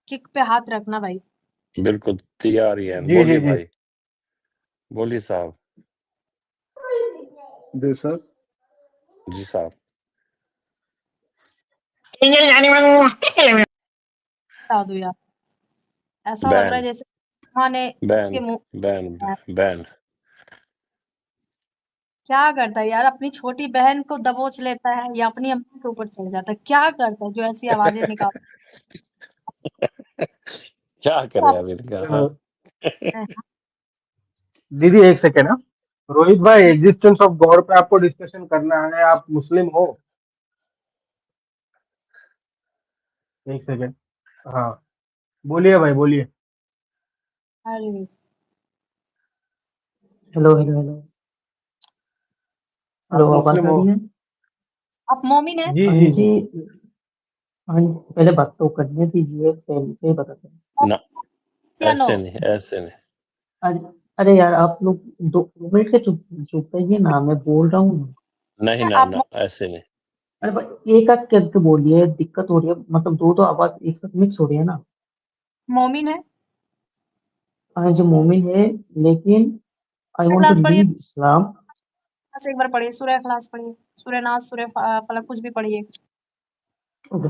Kick पे हाथ रखना भाई। बिल्कुल तैयार ही है। जी जी बोलिए जी भाई, बोलिए साहब। जी सर। जी साहब। बता दो यार, ऐसा लग रहा है बैन जैसे माँ ने बैन के मुंह बैन बैन। क्या करता है यार, अपनी छोटी बहन को दबोच लेता है या अपनी अम्मा के ऊपर चढ़ जाता है, क्या करता है जो ऐसी आवाजें निकाल क्या करे अब इनका। हाँ। दीदी एक सेकेंड। हाँ, रोहित भाई, एग्जिस्टेंस ऑफ गॉड पे आपको डिस्कशन करना है, आप मुस्लिम हो? एक सेकेंड। हाँ, बोलिए भाई, बोलिए। अरे हेलो हेलो हेलो आप हेलो, आवाज मुस्लिम आ हो? रही है? आप मोमिन है? जी हाँ जी जी। जी। हाँ जी, पहले बात तो करने दीजिए, पहले से बताते हैं। ना, या नो? ऐसे नहीं, ऐसे नहीं। अरे अरे यार, आप लोग 2 मिनट के चुप चुप रहिए ना, मैं बोल रहा हूँ। नहीं ना आप ना, ऐसे नहीं। अरे भाई, एक आध करके बोलिए, दिक्कत हो रही है, मतलब दो आवाज एक साथ मिक्स हो रही है ना। मोमिन है? हाँ जी, मोमिन है, लेकिन आई वॉन्ट टू क्लास पढ़िए, लीव इस्लाम। से एक बार पढ़िए, सूर्य क्लास पढ़िए, सूर्य नास, सूर्य फलक, कुछ भी पढ़िए। ओके।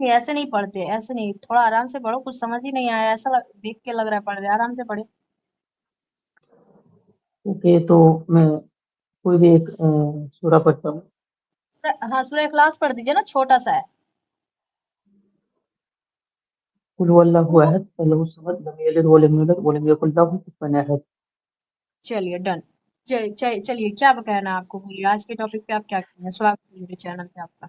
नहीं ऐसे नहीं पढ़ते, ऐसे नहीं, थोड़ा आराम से पढ़ो, कुछ समझ ही नहीं आया, ऐसा देख के लग रहा है पढ़ रहे, आराम से पढ़े। ओके, तो मैं कोई भी एक सूरा पढ़ता हूँ। हाँ सूर्य क्लास पढ़ दीजिए ना, छोटा सा है। कुल हुवल्लाहु अहद अल्लाहु समद लम यलिद वलम यूलद वलम यकुल लहु कुफुवन अहद। चलिए डन। चलिए क्या कहना है आपको, बोलिए आज के टॉपिक पे आप क्या कहना है, स्वागत है मेरे चैनल पे आपका।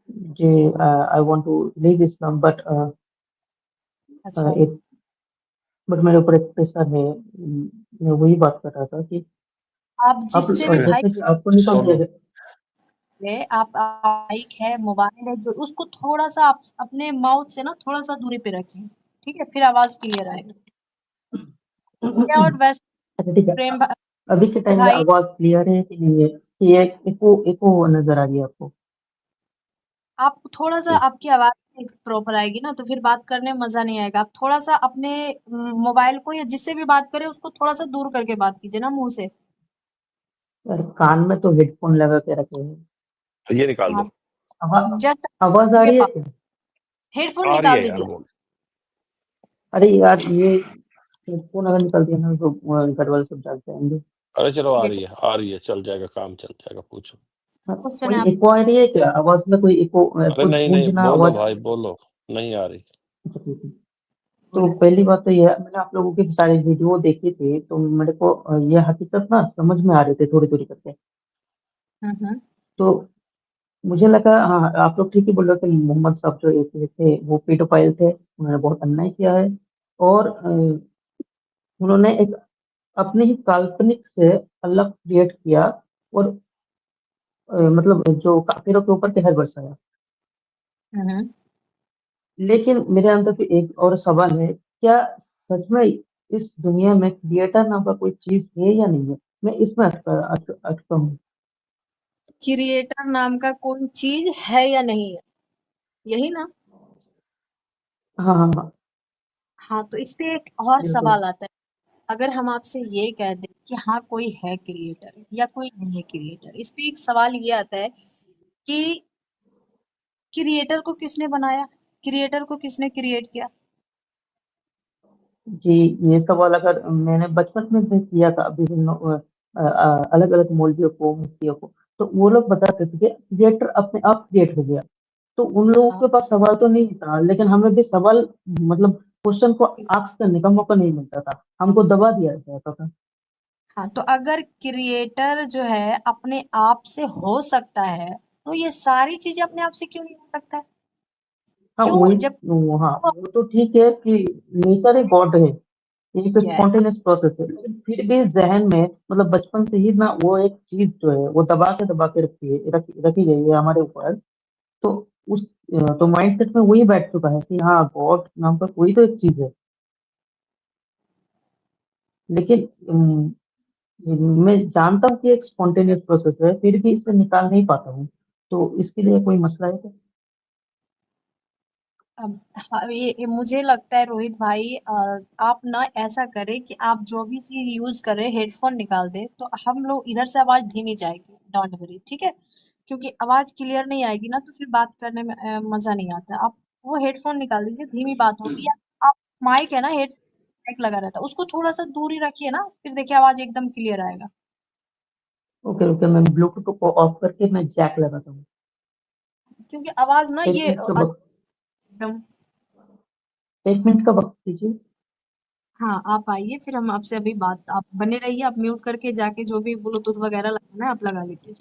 जी, आई वांट टू लीव इस्लाम, अच्छा, एक बट मेरे ऊपर एक प्रेशर है। मैं वही बात कर रहा था कि आप आप जिससे भी भाई जैसे कि आपको निकाल दिया सुनो, गया। है, आप माइक है, मोबाइल है, जो उसको थोड़ा सा आप अपने माउथ से ना थोड़ा सा दूरी पे रखिए, ठीक है, फिर आवाज क्लियर आएगा। क्या और वैसे अच्छा ठीक है, प्रेम अभी के टाइम में भाई, आवाज क्लियर है कि नहीं है? कि ये इको इको नजर आ रही है आपको? आप थोड़ा सा आपकी आवाज प्रॉपर आएगी ना, तो फिर बात करने में मजा नहीं आएगा। आप थोड़ा सा अपने मोबाइल को या जिससे भी बात करें उसको थोड़ा सा दूर करके बात कीजिए ना मुंह से। यार, कान में तो हेडफोन लगा के रखे हैं। ये निकाल हाँ, दो। जस्ट आवाज आ के रही है पास क्या? हेडफोन आ रही निकाल है यार, दीजिए। बोल। अरे यार, ये हेडफोन अगर निकल दिया ना तो घर वाले सब जाग जाएंगे। अरे चलो, आ ये रही है, आ रही है, चल जाएगा, काम चल जाएगा, पूछो। हाँ, क्वेश्चन कोई है आप। इको आ रही है क्या आवाज में? कोई इको, अरे कुछ नहीं नहीं, गूंजना बोलो आवाज? भाई, बोलो। नहीं आ रही। अच्छा, ठीक है। तो बोलिए। पहली बात तो यह है, मैंने आप लोगों की सारी वीडियो देखी थी, तो मेरे को ये हकीकत ना समझ में आ रहे थे थोड़ी थोड़ी करके। हम्म। तो मुझे लगा, हाँ आप लोग ठीक ही बोल रहे थे, मोहम्मद साहब जो एक ये थे वो पेडोफाइल थे, उन्होंने बहुत अन्याय किया है। और उन्होंने एक अपने ही काल्पनिक से अल्लाह क्रिएट किया, और मतलब जो काफिरों के ऊपर कहर बरसाया। हम्म। लेकिन मेरे अंदर भी एक और सवाल है, क्या सच में इस दुनिया में क्रिएटर नाम का कोई चीज है या नहीं है? मैं इसमें अटका हूँ। क्रिएटर नाम का कोई चीज है या नहीं है, यही ना? हाँ हाँ हाँ, हाँ, तो इस पे एक और बिल्कुल। सवाल आता है। अगर हम आपसे ये कह दें कि हाँ कोई है क्रिएटर या कोई नहीं है क्रिएटर, इस पे एक सवाल ये आता है कि क्रिएटर को किसने बनाया, क्रिएटर को किसने क्रिएट किया। जी, ये सवाल अगर मैंने बचपन में भी किया था विभिन्न अलग अलग मौलवियों को, मुफ्तियों को, तो वो लोग बताते थे कि क्रिएटर अपने आप क्रिएट हो गया। तो उन लोगों हाँ के पास सवाल तो नहीं था, लेकिन हमें भी सवाल, मतलब क्वेश्चन को आस्क करने का मौका नहीं मिलता था, हमको दबा दिया जाता था। हाँ, तो अगर क्रिएटर जो है अपने आप से हो सकता है, तो ये सारी चीजें अपने आप से क्यों नहीं हो सकता है? हाँ क्यों वही। जब हाँ, वो तो ठीक है कि नेचर ही गॉड है, एक ये है, स्पॉन्टेनियस प्रोसेस है, लेकिन फिर भी जहन में, मतलब बचपन से ही ना, वो एक चीज जो है वो दबा के रखी गई है हमारे ऊपर। तो उस तो माइंडसेट में वही बैठ चुका है कि हाँ, गॉड नाम का कोई तो एक चीज है। लेकिन मैं जानता हूँ कि एक स्पॉन्टेनियस प्रोसेस है, फिर भी इसे निकाल नहीं पाता हूँ, तो इसके लिए कोई मसला है क्या? अब हाँ, ये मुझे लगता है रोहित भाई, आप ना ऐसा करें कि आप जो भी चीज यूज कर रहे हैं हेडफोन निकाल दे, तो हम लोग इधर से आवाज धीमी जाएगी, डोंट वरी, ठीक है? क्योंकि आवाज क्लियर नहीं आएगी ना, तो फिर बात करने में मजा नहीं आता। आप वो हेडफोन निकाल दीजिए, धीमी बात होगी। या आप माइक है ना, हेड माइक लगा रहता है, उसको थोड़ा सा दूर ही रखिए ना, फिर देखिए आवाज एकदम क्लियर आएगा। ओके ओके, मैं ब्लूटूथ को ऑफ करके मैं जैक लगाता हूँ। क्योंकि आवाज ना एक ये मिनट का वक्त, एकदम। 1 मिनट का वक्त दीजिए। हाँ, आप आइए, फिर हम आपसे अभी बात, आप बने रहिए, आप म्यूट करके जाके जो भी ब्लूटूथ वगैरह लगाना है आप लगा लीजिए।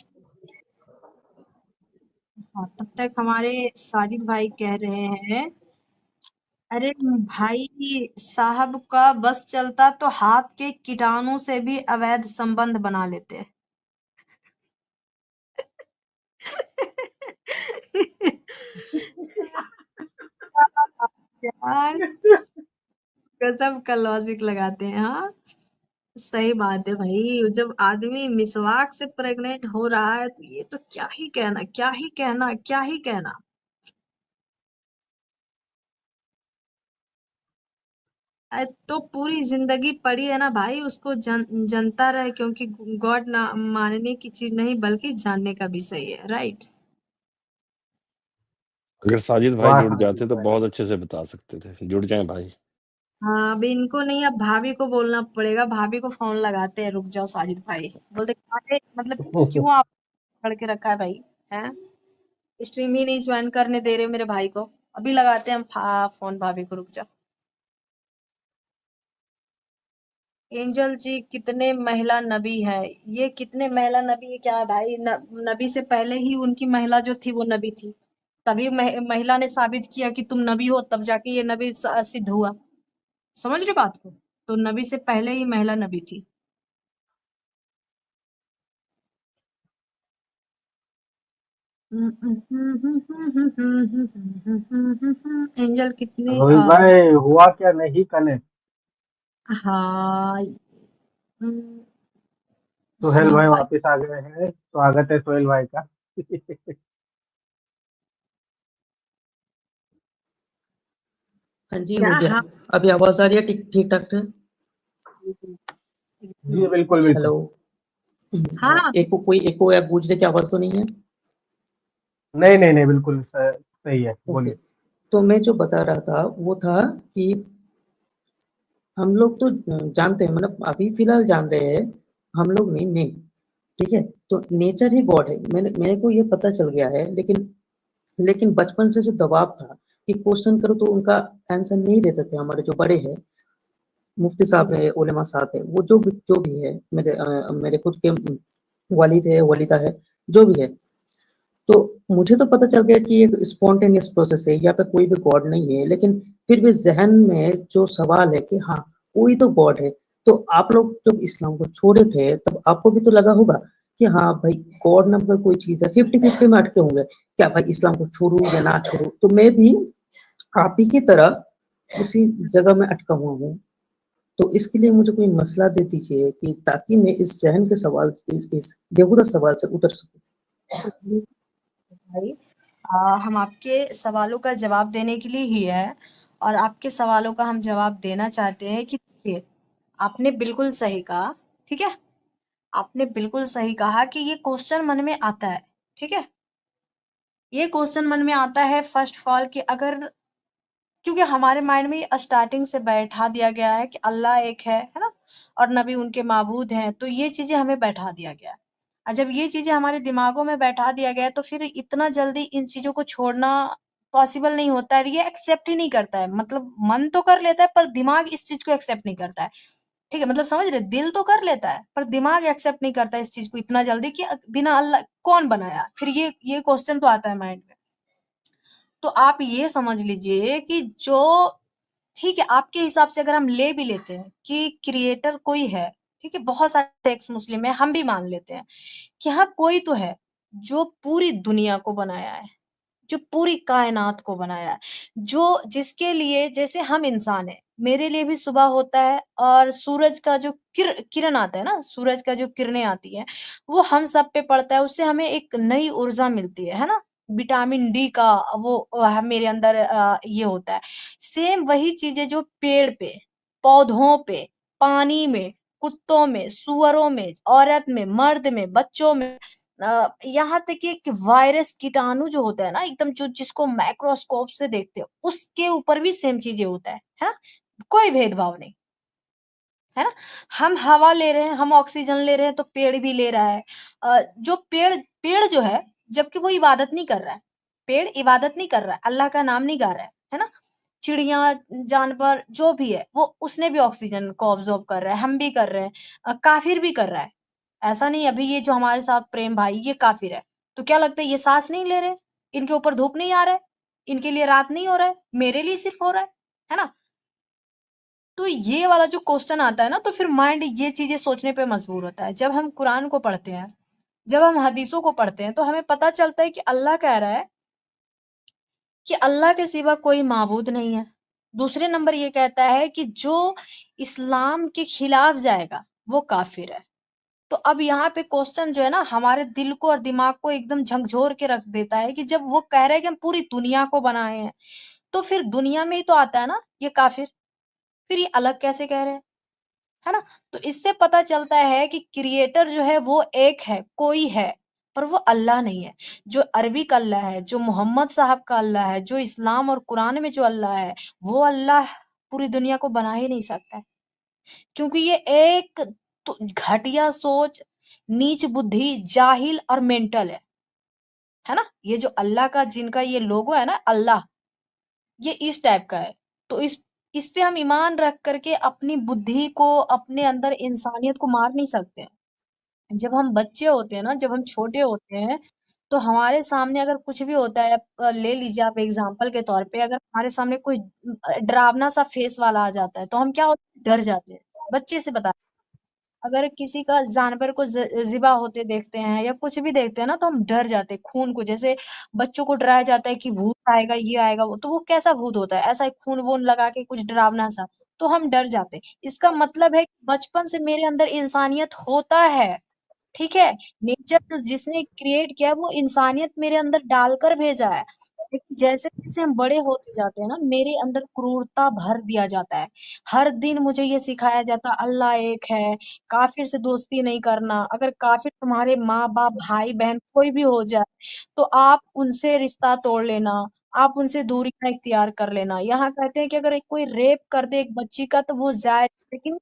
हाँ, तब तक हमारे साजिद भाई कह रहे हैं, अरे भाई साहब का बस चलता तो हाथ के कीटाणु से भी अवैध संबंध बना लेते। यार गजब का लॉजिक लगाते हैं, हाँ। सही बात है भाई, जब आदमी मिसवाक से प्रेग्नेंट हो रहा है तो ये तो क्या ही कहना, क्या ही कहना, क्या ही कहना। तो पूरी जिंदगी पड़ी है ना भाई, उसको जनता रहे, क्योंकि गॉड ना मानने की चीज नहीं बल्कि जानने का विषय है, राइट? अगर साजिद भाई वाह जुड़ साजिद जाते तो भाई। बहुत अच्छे से बता सकते थे। जुड़ जाएं भाई। हाँ, अभी इनको नहीं, अब भाभी को बोलना पड़ेगा, भाभी को फोन लगाते हैं, रुक जाओ साजिद भाई। बोलते अरे मतलब क्यों आप पकड़ के रखा है भाई, हैं? स्ट्रीम ही नहीं ज्वाइन करने दे रहे मेरे भाई को। अभी लगाते हैं हम फोन भाभी को, रुक जाओ। एंजल जी, कितने महिला नबी है? ये कितने महिला नबी है क्या है भाई? नबी से पहले ही उनकी महिला जो थी वो नबी थी, तभी महिला ने साबित किया कि तुम नबी हो, तब जाके ये नबी सिद्ध हुआ। समझ रहे बात को? तो नबी से पहले ही महिला नबी थी। एंजल कितने रोहित भाई हुआ क्या नहीं कनेक्ट? हाँ। हम्म, सोहेल सुनील भाई भाई। वापस आ गए हैं, स्वागत है सोहेल भाई का। हाँ जी, क्या हो गया। हाँ। अभी आवाज आ रही है ठीक ठीक ठाक से? जी बिल्कुल हेलो। बिल्कुल। हाँ, एको कोई एको या गूंजने की आवाज तो नहीं है? नहीं नहीं नहीं, बिल्कुल सही है, ओके। बोलिए। तो मैं जो बता रहा था वो था कि हम लोग तो जानते हैं, मतलब अभी फिलहाल जान रहे हैं, हम लोग नहीं, मैं, ठीक है? तो नेचर ही गॉड है, मैंने मेरे को ये पता चल गया है, लेकिन लेकिन बचपन से जो दबाव था कि क्वेश्चन करो तो उनका आंसर नहीं देते थे हमारे जो बड़े हैं, मुफ्ती साहब है, उलेमा साहब है, वो जो भी है, मेरे खुद के वालिद है, वलीदा है, जो भी है। तो मुझे तो पता चल गया कि ये स्पॉन्टेनियस प्रोसेस है, यहाँ पे कोई भी गॉड नहीं है, लेकिन फिर भी जहन में जो सवाल है कि हाँ, कोई तो गॉड है। तो आप लोग जब इस्लाम को छोड़े थे तब आपको भी तो लगा होगा कि हाँ भाई, गॉड नाम का कोई चीज है, 50-50 में अटके होंगे, क्या भाई इस्लाम को छोड़ू या ना छोड़ू? तो मैं भी आप ही की तरह उसी जगह में अटका हुआ हूँ। तो इसके लिए मुझे कोई मसला दे दीजिए कि ताकि मैं इस जहन के सवाल, इस बेहुदा सवाल से उतर सकूं। भाई, हम आपके सवालों का जवाब देने के लिए ही है, और आपके सवालों का हम जवाब देना चाहते हैं कि देखिए, आपने बिल्कुल सही कहा, ठीक है? आपने बिल्कुल सही कहा कि ये क्वेश्चन मन में आता है, ठीक है? ये क्वेश्चन मन में आता है फर्स्ट ऑफ ऑल कि अगर, क्योंकि हमारे माइंड में स्टार्टिंग से बैठा दिया गया है कि अल्लाह एक है ना? और नबी उनके माबूद हैं, तो ये चीजें हमें बैठा दिया गया है। और जब ये चीजें हमारे दिमागों में बैठा दिया गया है, तो फिर इतना जल्दी इन चीजों को छोड़ना पॉसिबल नहीं होता है, ये एक्सेप्ट ही नहीं करता है। मतलब मन तो कर लेता है पर दिमाग इस चीज को एक्सेप्ट नहीं करता है। ठीक है, मतलब समझ रहे, दिल तो कर लेता है पर दिमाग एक्सेप्ट नहीं करता है इस चीज को इतना जल्दी कि बिना अल्लाह कौन बनाया? फिर ये क्वेश्चन तो आता है माइंड में। तो आप ये समझ लीजिए कि जो, ठीक है, आपके हिसाब से अगर हम ले भी लेते हैं कि क्रिएटर कोई है, ठीक है, बहुत सारे एक्स मुस्लिम है, हम भी मान लेते हैं कि हाँ कोई तो है जो पूरी दुनिया को बनाया है, जो पूरी कायनात को बनाया है, जो जिसके लिए, जैसे हम इंसान है, मेरे लिए भी सुबह होता है और सूरज का जो किरण आता है ना, सूरज का जो किरणें आती हैं, वो हम सब पे पड़ता है, उससे हमें एक नई ऊर्जा मिलती है ना? विटामिन डी का वो मेरे अंदर ये होता है। सेम वही चीज़ें जो पेड़ पे, पौधों पे, पानी में, कुत्तों में, सूअरों में, औरत में, मर्द में, बच्चों में यहाँ तक कि एक वायरस कीटाणु जो होता है ना एकदम जो जिसको माइक्रोस्कोप से देखते हो, उसके ऊपर भी सेम चीज़ें होता है ना? कोई भेदभाव नहीं, है ना? हम हवा ले रहे हैं, हम ऑक्सीजन ले रहे हैं तो पेड़ भी ले रहा है। जो पेड़ पेड़ जो है जबकि वो इबादत नहीं कर रहा है, पेड़ इबादत नहीं कर रहा है, अल्लाह का नाम नहीं गा रहा है ना? चिड़िया, जानवर जो भी है वो उसने भी ऑक्सीजन को ऑब्ज़र्व कर रहा है, हम भी कर रहे हैं, काफ़िर भी कर रहा है। ऐसा नहीं अभी ये जो हमारे साथ प्रेम भाई ये काफ़िर है, तो क्या लगता है ये साँस नहीं ले रहे? इनके ऊपर धूप नहीं आ रहा है? इनके लिए रात नहीं हो रहा है? मेरे लिए सिर्फ़ हो रहा है ना? तो ये वाला जो क्वेश्चन आता है ना, तो फिर माइंड ये चीज़ें सोचने पे मजबूर होता है। जब हम कुरान को पढ़ते हैं, जब हम हदीसों को पढ़ते हैं, तो हमें पता चलता है कि अल्लाह कह रहा है कि अल्लाह के सिवा कोई माबूद नहीं है। दूसरे नंबर ये कहता है कि जो इस्लाम के खिलाफ जाएगा, वो काफ़िर है। तो अब यहाँ पे क्वेश्चन जो है ना, हमारे दिल को और दिमाग को एकदम झकझोर के रख देता है कि जब वो कह रहे हैं कि हम पूरी दुनिया को बनाए हैं, तो फिर दुनिया में ही तो आता है ना ये काफ़िर, फिर ये अलग कैसे कह रहे हैं? है ना? तो इससे पता चलता है कि क्रिएटर जो है वो एक है, कोई है, पर वो अल्लाह नहीं है। जो अरबी का अल्लाह है, जो मोहम्मद साहब का अल्लाह है, जो इस्लाम और कुरान में जो अल्लाह है, वो अल्लाह पूरी दुनिया को बना ही नहीं सकता है। क्योंकि ये एक तो घटिया सोच, नीच बुद्धि, जाहिल और मेंटल है ना? ये जो अल्लाह का जिनका ये लोगो है ना अल्लाह, ये इस टाइप का है। तो इस पे हम ईमान रख कर के अपनी बुद्धि को, अपने अंदर इंसानियत को मार नहीं सकते हैं। जब हम बच्चे होते हैं ना, जब हम छोटे होते हैं, तो हमारे सामने अगर कुछ भी होता है ले लीजिए आप एग्ज़ाम्पल के तौर पे अगर हमारे सामने कोई डरावना-सा फेस वाला आ जाता है, तो हम क्या होते हैं, डर जाते हैं। बच्चे से बता अगर किसी का जानवर को ज़िबा होते देखते हैं या कुछ भी देखते हैं ना, तो हम डर जाते हैं खून को जैसे बच्चों को डराया जाता है कि भूत आएगा, ये आएगा, वो तो वो कैसा भूत होता है? ऐसा ही खून-वून लगा के कुछ डरावना-सा, तो हम डर जाते हैं। इसका मतलब है कि बचपन से मेरे अंदर इंसानियत होता है। ठीक है? नेचर तो जिसने क्रिएट किया है वो इंसानियत मेरे अंदर डालकर भेजा है। लेकिन जैसे-जैसे हम बड़े होते जाते हैं ना, मेरे अंदर क्रूरता भर दिया जाता है। हर दिन मुझे ये सिखाया जाता है अल्लाह एक है, काफ़िर से दोस्ती नहीं करना, अगर काफ़िर तुम्हारे माँ-बाप, भाई-बहन कोई भी हो जाए, तो आप उनसे रिश्ता तोड़ लेना, आप उनसे दूरियाँ इख्तियार कर लेना। यहाँ कहते हैं कि अगर एक कोई रेप कर दे एक बच्ची का तो वो जायज़ लेकिन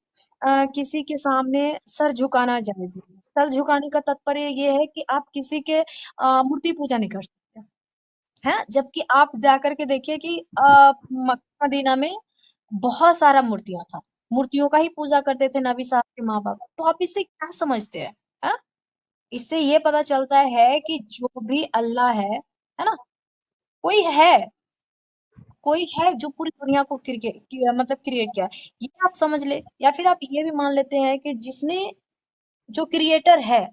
किसी के सामने सर झुकाना जायज़ नहीं है। सर झुकाने का तात्पर्य ये है कि आप किसी के मूर्ति पूजा नहीं कर सकते, हैं? जबकि आप जाकर के देखिए कि मक्का मदीना में बहुत सारा मूर्तियाँ था। मूर्तियों का ही पूजा करते थे नबी साहब के माँ-बाप। तो आप इससे क्या समझते हैं? हैं? इससे ये पता चलता है कि जो भी अल्लाह है ना? कोई है, कोई है जो पूरी दुनिया को मतलब क्रिएट किया है। ये आप समझ लें या फिर आप ये भी मान लेते हैं कि जिसने जो क्रिएटर है,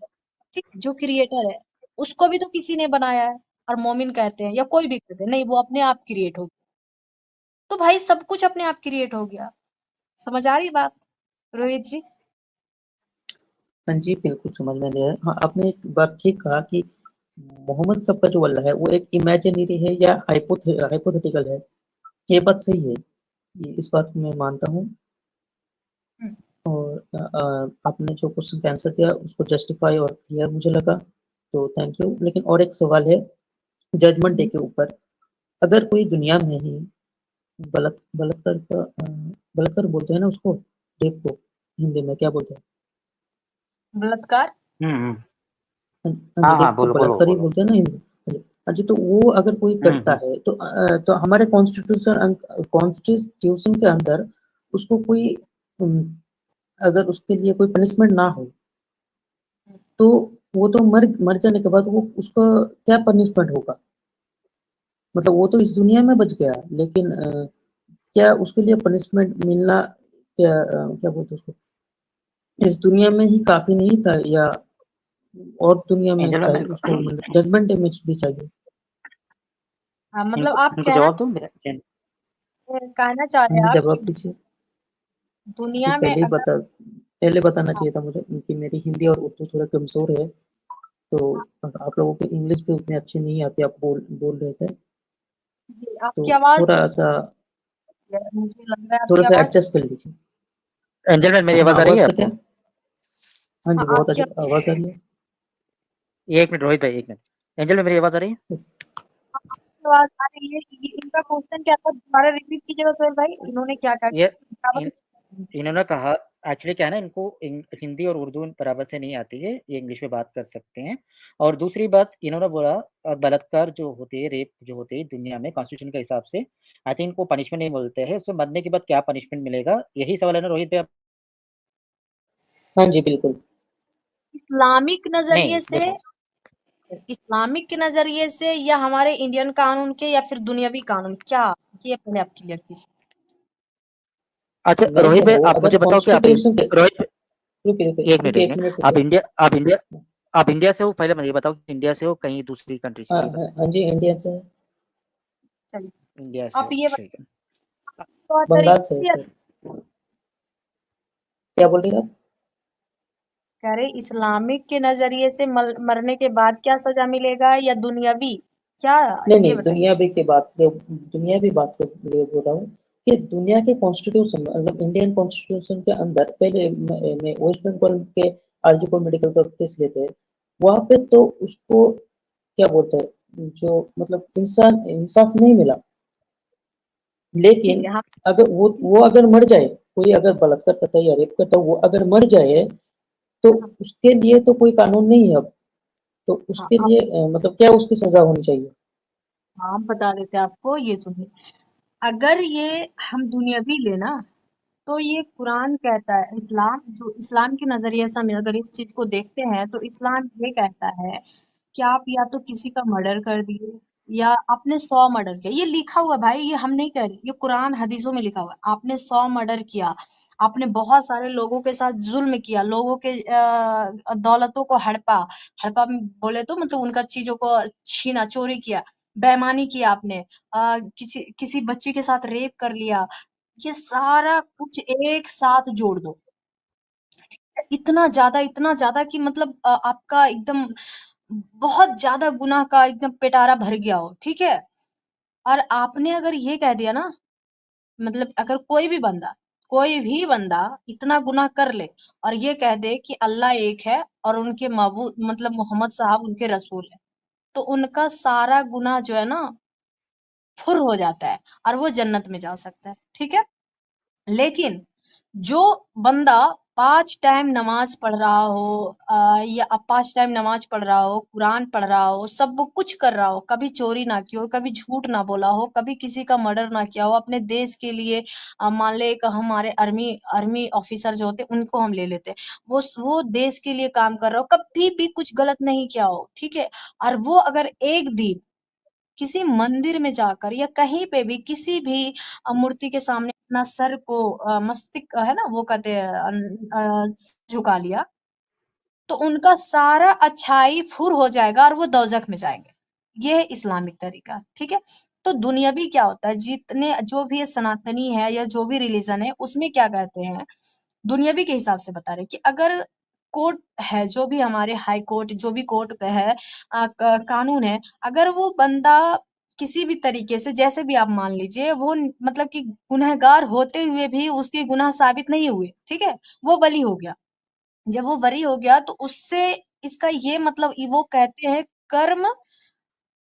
ठीक? जो क्रिएटर है, उसको भी तो किसी ने बनाया है और मोमिन कहते हैं या कोई भी कहते हैं, नहीं वो अपने आप क्रिएट हो गया। तो भाई सब कुछ अपने आप क्रिएट हो गया। समझ आ रही बात, रोहित जी? हाँ जी, बिल्कुल समझ में आ रहा है। हाँ, आपने एक बात ठीक कहा कि मोहम्मद साहब का जो अल्लाह है, वो एक इमेजिनरी है या हाइपोथेटिकल है। ये बात सही है। ये इस बात को मैं मानता हूँ हुँ, और आपने जो क्वेश्चन का आंसर दिया उसको जस्टिफाई और क्लियर मुझे लगा, तो थैंक यू। लेकिन और एक सवाल है जजमेंट डे हुँ। के ऊपर, अगर कोई दुनिया में ही बलात्कार बोलते हैं ना उसको, रेप को हिंदी में क्या बोलते हैं? बलात्कार? हम्म। हाँ हाँ जी, हाँ हाँ, रेप को बोलो बोलो बलात्कार ही बोलो। बोलते हैं ना हिंदी। हाँ जी, हाँ जी, तो वो अगर कोई करता हम्म। है तो हमारे कॉन्स्टिट्यूशन के अंदर उसको कोई उम, अगर उसके लिए कोई पनिशमेंट ना हो, तो वो तो मर मर जाने के बाद वो उसका क्या पनिशमेंट होगा? मतलब वो तो इस दुनिया में बच गया, लेकिन क्या उसके लिए पनिशमेंट मिलना क्या बोलते हैं उसको? इस दुनिया में ही काफ़ी नहीं था या और दुनिया में एंजल मैम, चाहिए उसको, मतलब जजमेंट डे में भी चाहिए? हाँ, मतलब इनको आप इनको जवाब दो मेरा। कहना चाह हाँ रहे जी, हैं आप जवाब कि दीजिए। दुनिया में पहले ही अगर बताना हाँ, चाहिए था मुझे कि मेरी हिंदी और उर्दू थोड़ा कमज़ोर है, तो आप लोगों को इंग्लिश भी उतनी अच्छी नहीं आती, आप बोल रहे थे, जी, तो आपकी आवाज थोड़ा-सा मुझे लग रहा है आपकी थोड़ा-सा आवाज एडजस्ट कर लीजिए। एंजल मैन मेरी हाँ, आवाज आ रही है आवाज़ का क्या? आपको? हाँ हाँ, जी, बहुत आपकी अच्छी आवाज़ आ रही है। एक मिनट रोहित भाई, एक मिनट। एंजल मैन मेरी आवाज आ रही है? आवाज आ रही है। ये इनका क्वेश्चन क्या था, दोबारा रिपीट कीजिएगा सोहेल भाई, इन्होंने क्या कहा ये बराबर? इन, इन्होंने कहा एक्चुअली क्या है ना, इनको हिंदी और उर्दू बराबर से नहीं आती है, ये इंग्लिश में बात कर सकते हैं। और दूसरी बात इन्होंने बोला बलात्कार जो होते हैं, रेप जो होते हैं दुनिया में कॉन्स्टिट्यूशन के हिसाब से, आई थिंक इनको पनिशमेंट नहीं मिलते हैं, उससे मरने के बाद क्या पनिशमेंट मिलेगा, यही सवाल है ना रोहित भाई? हाँ जी, बिल्कुल। इस्लामिक नजरिए नहीं से, देखो, इस्लामिक के नजरिए से या हमारे इंडियन कानून के या फिर दुनियावी कानून, क्या ये पहले आप क्लियर कीजिए। अच्छा मैं रोहित कह भाई रहा हूँ आप अगर मुझे बताओ कि आप कॉन्स्टिट्यूशन के रोहित एक मिनट रुकिए, एक 1 मिनट मिनट आप रुकिए। इंडिया आप इंडिया से हो, पहले मुझे बताओ कि इंडिया से हो कहीं दूसरी कंट्री से, हाँ, ये हाँ, बताओ। हाँ जी, इंडिया से है, चलिए, इंडिया से आप हो, ये ठीक है। बताओ बंगाल से है तरीके, सर। क्या बोल रही हैं आप? कह रहे इस्लामिक के नजरिए से मरने के बाद क्या सजा मिलेगा या दुनियावी, क्या नहीं, ये नहीं, बताइए। दुनियावी बात के लिए बोल रहा हूँ कि दुनिया के कॉन्स्टिट्यूशन मतलब इंडियन कॉन्स्टिट्यूशन के अंदर पहले मैं वेस्ट बंगाल के आरजी को मेडिकल का केस लेते हैं, वहाँ पे तो उसको क्या बोलते हैं, जो मतलब इंसाफ नहीं मिला। ठीक लेकिन है, हम अगर वो अगर मर जाए, कोई अगर बलात्कार करता है या रेप करता है, वो अगर मर जाए, तो उसके लिए तो कोई कानून नहीं है अब। तो हाँ, उसके लिए मतलब क्या उसकी सज़ा होनी चाहिए? हम बता देते हैं आपको, ये सुनिए। अगर ये हम दुनियावी लेना, तो ये कुरान कहता है, इस्लाम जो इस्लाम के नजरिए से हम अगर इस चीज को देखते हैं तो इस्लाम ये कहता है कि आप या तो किसी का मर्डर कर दिए या आपने 100 मर्डर किया, ये लिखा हुआ है भाई, ये हम नहीं कह रहे, ये कुरान हदीसों में लिखा हुआ है। आपने 100 मर्डर किया, आपने बहुत सारे लोगों के साथ जुल्म किया, लोगों के दौलतों को हड़पा, हड़पा में बोले तो मतलब उनका चीजों को छीना, चोरी किया, बेईमानी किया आपने, किसी किसी बच्ची के साथ रेप कर लिया, ये सारा कुछ एक साथ जोड़ दो, इतना ज्यादा कि मतलब आपका एकदम बहुत ज्यादा गुनाह का एकदम पिटारा भर गया हो, ठीक है। और आपने अगर ये कह दिया ना, मतलब अगर कोई भी बंदा इतना गुनाह कर ले और ये कह दे कि अल्लाह एक है और उनके महबूब मतलब मोहम्मद साहब उनके रसूल है, तो उनका सारा गुनाह जो है ना फुर हो जाता है और वो जन्नत में जा सकता है, ठीक है। लेकिन जो बंदा 5 टाइम नमाज पढ़ रहा हो, या 5 टाइम नमाज पढ़ रहा हो, कुरान पढ़ रहा हो, सब वो कुछ कर रहा हो, कभी चोरी ना की हो, कभी झूठ ना बोला हो, कभी किसी का मर्डर ना किया हो, अपने देश के लिए मान ले एक हमारे आर्मी आर्मी ऑफिसर जो होते हैं उनको हम ले लेते हैं, वो देश के लिए काम कर रहा हो, कभी भी कुछ गलत नहीं किया हो, ठीक है। और वो अगर एक दिन किसी मंदिर में जाकर या कहीं पे भी किसी भी मूर्ति के सामने अपना सर को मस्तिष्क है ना वो कहते हैं झुका लिया, तो उनका सारा अच्छाई फुर हो जाएगा और वो दोजख में जाएंगे। ये है इस्लामिक तरीका, ठीक है। तो दुनियावी क्या होता है, जितने जो भी ये सनातनी है या जो भी रिलीजन है उसमें क्या कहते हैं, दुनियावी के हिसाब से बता रहे हैं कि अगर कोर्ट है, जो भी हमारे हाई कोर्ट जो भी कोर्ट है, कानून है, अगर वो बंदा किसी भी तरीके से जैसे भी आप मान लीजिए वो मतलब कि गुनहगार होते हुए भी उसके गुनाह साबित नहीं हुए, ठीक है, वो वली हो गया। जब वो वरी हो गया तो उससे इसका ये मतलब वो कहते हैं कर्म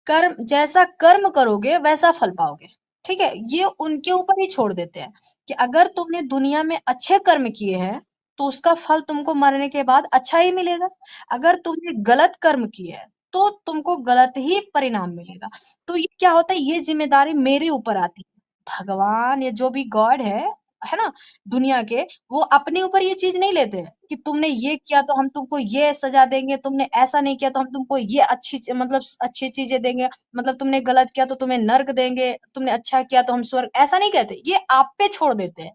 कर्म जैसा कर्म करोगे वैसा फल पाओगे, ठीक है। ये उनके ऊपर ही छोड़ देते हैं कि अगर तुमने दुनिया में अच्छे कर्म किए हैं तो उसका फल तुमको मरने के बाद अच्छा ही मिलेगा, अगर तुमने गलत कर्म किए हैं तो तुमको गलत ही परिणाम मिलेगा। तो ये क्या होता है, ये जिम्मेदारी मेरे ऊपर आती है, भगवान या जो भी गॉड है ना, दुनिया के, वो अपने ऊपर ये चीज नहीं लेते हैं कि तुमने ये किया तो हम तुमको ये सजा देंगे, तुमने ऐसा नहीं किया तो हम तुमको ये मतलब अच्छी चीजें देंगे, मतलब तुमने गलत किया तो तुम्हें नर्क देंगे, तुमने अच्छा किया तो हम स्वर्ग, ऐसा नहीं कहते, ये आप पे छोड़ देते हैं,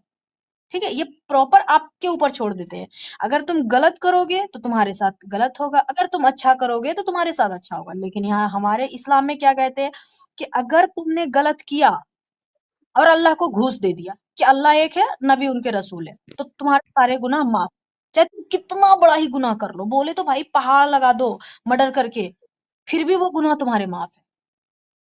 ठीक है। ये प्रॉपर आपके ऊपर छोड़ देते हैं। अगर तुम गलत करोगे तो तुम्हारे साथ गलत होगा, अगर तुम अच्छा करोगे तो तुम्हारे साथ अच्छा होगा। लेकिन यहाँ हमारे इस्लाम में क्या कहते हैं कि अगर तुमने गलत किया और अल्लाह को घूस दे दिया कि अल्लाह एक है, नबी उनके रसूल है, तो तुम्हारे सारे गुनाह माफ। चाहे तुम कितना बड़ा ही गुनाह कर लो, बोले तो भाई पहाड़ लगा दो मर्डर करके, फिर भी वो गुनाह तुम्हारे माफ है।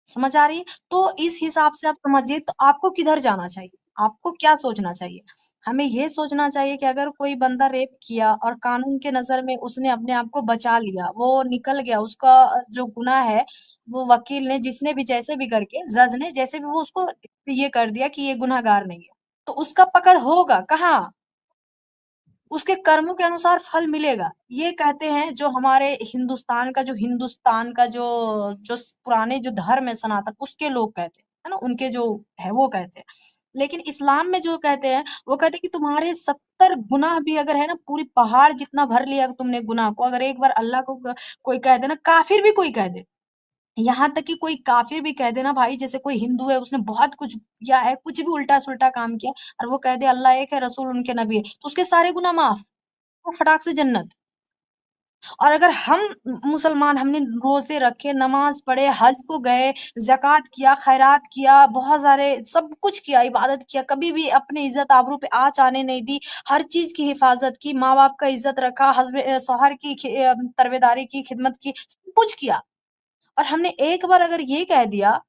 समझ आ रही है? तो इस हिसाब से आप समझिए, तो आपको किधर जाना चाहिए? आपको क्या सोचना चाहिए? हमें ये सोचना चाहिए कि अगर कोई बंदा रेप किया और कानून के नज़र में उसने अपने आप को बचा लिया, वो निकल गया, उसका जो गुनाह है, वो वकील ने, जिसने भी जैसे भी करके, जज ने जैसे भी वो उसको ये कर दिया कि ये गुनहगार नहीं है, तो उसका पकड़ होगा कहाँ? उसके कर्मों के अनुसार फल मिलेगा। ये कहते हैं जो हमारे हिंदुस्तान का जो पुराने जो धर्म है सनातन, उसके लोग कहते हैं, है ना? उनके जो है वो कहते हैं। लेकिन इस्लाम में जो कहते हैं, वो कहते हैं कि तुम्हारे 70 गुनाह भी अगर है ना, पूरी पहाड़ जितना भर लिया तुमने गुनाह को, अगर एक बार अल्लाह को कोई कह दे ना, काफिर भी कोई कह दे, यहाँ तक कि कोई काफिर भी कह दे ना भाई, जैसे कोई हिंदू है, उसने बहुत कुछ किया है, कुछ भी उल्टा-सुल्टा काम किया, और वो कह दे अल्लाह एक है, रसूल उनके नबी है, तो उसके सारे गुनाह माफ। वो फटाक से जन्नत। और अगर हम मुसलमान, हमने रोजे रखे, नमाज पढ़े, हज को गए, ज़कात किया, खैरात किया, बहुत सारे सब कुछ किया, इबादत किया, कभी भी अपने इज़्ज़त आबरू पे आँच आने नहीं दी, हर चीज़ की हिफाज़त की, माँ-बाप का इज़्ज़त रखा, शौहर की तरबेदारी की, खिदमत की, सब कुछ किया। और हमने एक बार अगर ये कह दिया,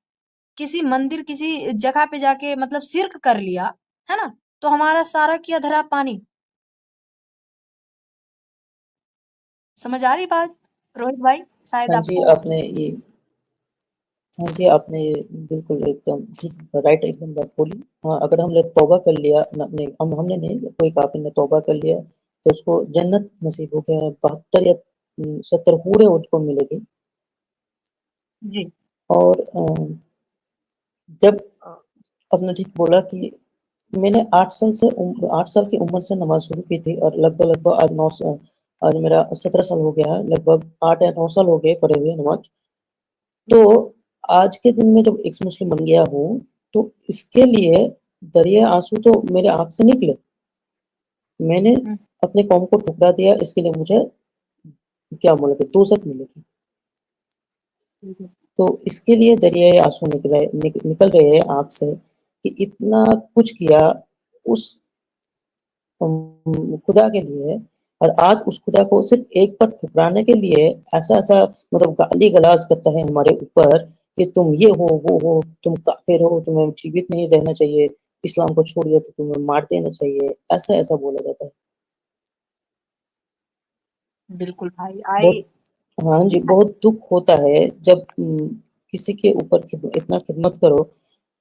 किसी मंदिर, किसी जगह पे जाके मतलब शिर्क कर लिया, है ना? तो हमारा सारा किया धरा पानी। समझ आ रही बात रोहित भाई? शायद हाँ जी, आपको आपने ये हाँ जी, आपने ये बिल्कुल एकदम ठीक राइट एकदम बात बोली। हाँ, अगर हमने तौबा कर लिया हमने नहीं, कोई काफ़िर ने तौबा कर लिया, तो उसको जन्नत नसीब हो गया, 72 या 70 पूरे उसको मिलेगी। जी। और जब आपने ठीक बोला कि मैंने 8 साल की उम्र से नमाज़ शुरू की थी और लगभग आज मेरा 17 साल हो गया है, लगभग 8 या 9 साल हो गए पढ़े हुए नमाज़। तो आज के दिन में जब एक्स मुस्लिम बन गया हूँ, तो इसके लिए दरिया आँसू तो मेरे आँख से निकले। मैंने हुँ, अपने कौम को ठुकरा दिया, इसके लिए मुझे क्या बोलेंगे दोज़ख मिलेगी। बिल्कुल। तो इसके लिए दरियाए आँसू निकल रहे हैं आँख से कि इतना कुछ किया उस खुदा के लिए, और आज उस खुदा को सिर्फ़ एक बार ठुकराने के लिए ऐसा-ऐसा मतलब गाली-गलौज करता है हमारे ऊपर कि तुम ये हो, वो हो, तुम काफ़िर हो, तुम्हें जीवित नहीं रहना चाहिए, इस्लाम को छोड़ दिया तो तुम्हें मार देना चाहिए, ऐसा-ऐसा बोला जाता है। बिल्कुल भाई, बहुत हाँ जी, बहुत दुःख होता है जब किसी के ऊपर इतना खिदमत करो।